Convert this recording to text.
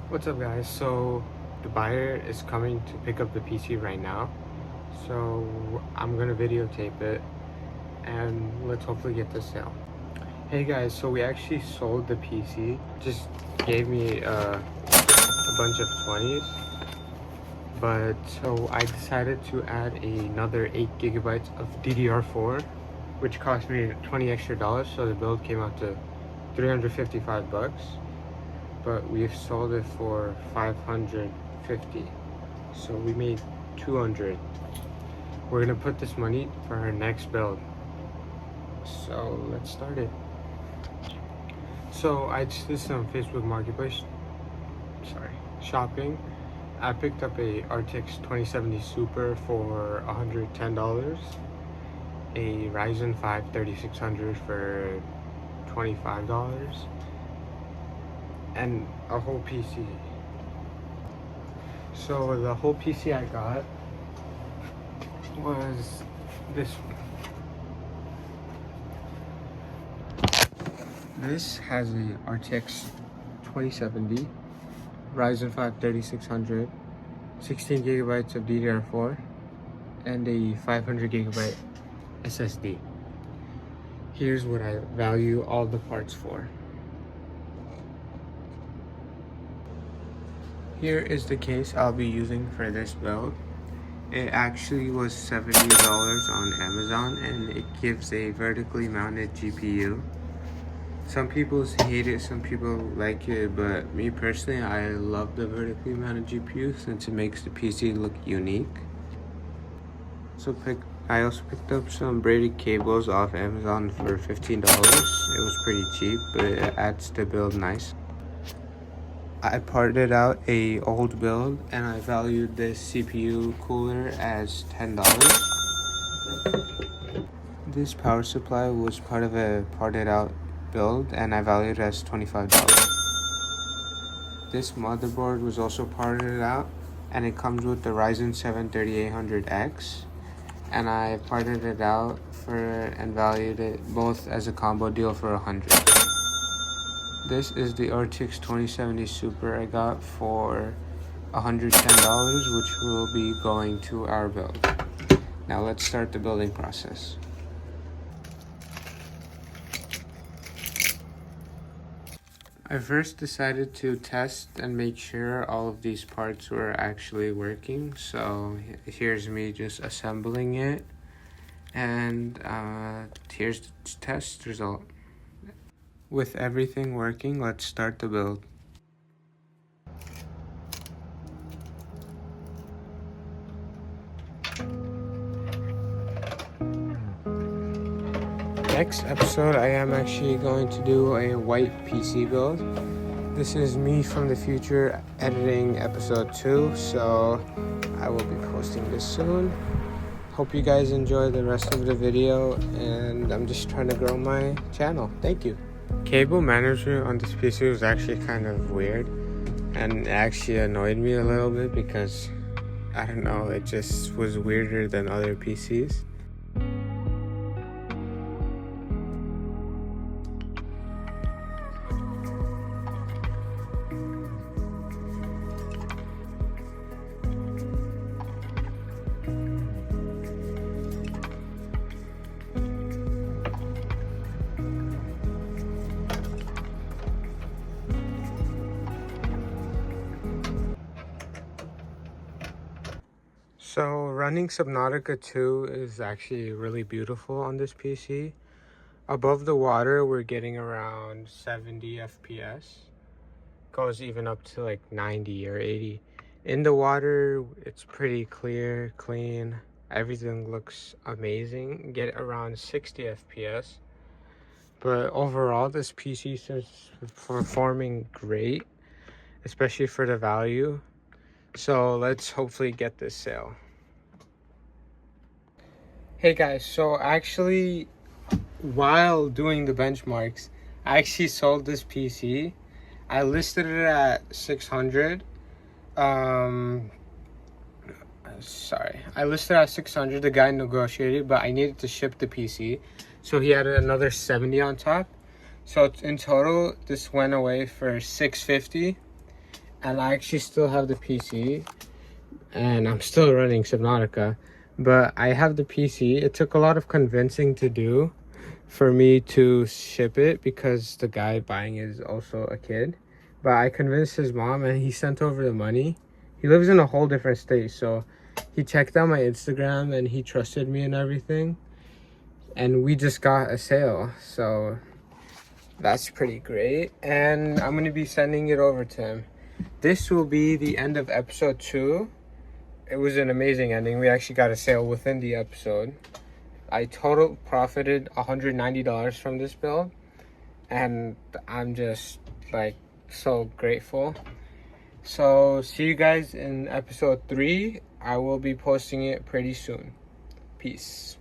What's up, guys? So the buyer is coming to pick up the PC right now, so I'm gonna videotape it and let's hopefully get the sale. Hey guys, so we actually sold the PC. Just gave me a bunch of 20s, but so I decided to add another 8 gigabytes of DDR4, which cost me 20 extra dollars, so the build came out to 355 bucks. But we've sold it for 550, so we made 200. We're gonna put this money for our next build, so let's start it. So this is on Facebook Marketplace, shopping. I picked up a RTX 2070 Super for $110, a Ryzen 5 3600 for $25, and a whole PC. So the whole PC I got was this one. This has a RTX 2070, Ryzen 5 3600, 16 gigabytes of DDR4, and a 500 gigabyte SSD. Here's what I value all the parts for. Here is the case I'll be using for this build. It actually was $70 on Amazon, and it gives a vertically mounted GPU. Some people hate it, some people like it, but me personally, I love the vertically mounted GPU since it makes the PC look unique. I also picked up some braided cables off Amazon for $15. It was pretty cheap, but it adds the build nice. I parted out a old build and I valued this CPU cooler as $10. This power supply was part of a parted out build and I valued it as $25. This motherboard was also parted out and it comes with the Ryzen 7 3800X, and I parted it out and valued it both as a combo deal for $100. This is the RTX 2070 Super I got for $110, which will be going to our build. Now let's start the building process. I first decided to test and make sure all of these parts were actually working. So here's me just assembling it, and here's the test result. With everything working, let's start the build. Next episode, I am actually going to do a white PC build. This is me from the future editing episode 2, so I will be posting this soon. Hope you guys enjoy the rest of the video, and I'm just trying to grow my channel. Thank you. Cable management on this PC was actually kind of weird, and it actually annoyed me a little bit because, I don't know, it just was weirder than other PCs. So running Subnautica 2 is actually really beautiful on this PC. Above the water, we're getting around 70 FPS. Goes even up to like 90 or 80. In the water, it's pretty clear, clean. Everything looks amazing. Get around 60 FPS. But overall, this PC is performing great, especially for the value. So let's hopefully get this sale. Hey guys, so actually, while doing the benchmarks, I actually sold this PC. I listed it at 600. I listed it at 600. The guy negotiated, but I needed to ship the PC, so he added another 70 on top. So in total, this went away for 650. and I actually still have the PC, and I'm still running Subnautica, but I have the PC. It took a lot of convincing to do for me to ship it because the guy buying is also a kid. But I convinced his mom and he sent over the money. He lives in a whole different state, so he checked out my Instagram and he trusted me and everything. And we just got a sale, so that's pretty great. And I'm gonna be sending it over to him. This will be the end of episode 2. It was an amazing ending. We actually got a sale within the episode. I total profited $190 from this build, and I'm just like so grateful. So see you guys in episode 3. I will be posting it pretty soon. Peace.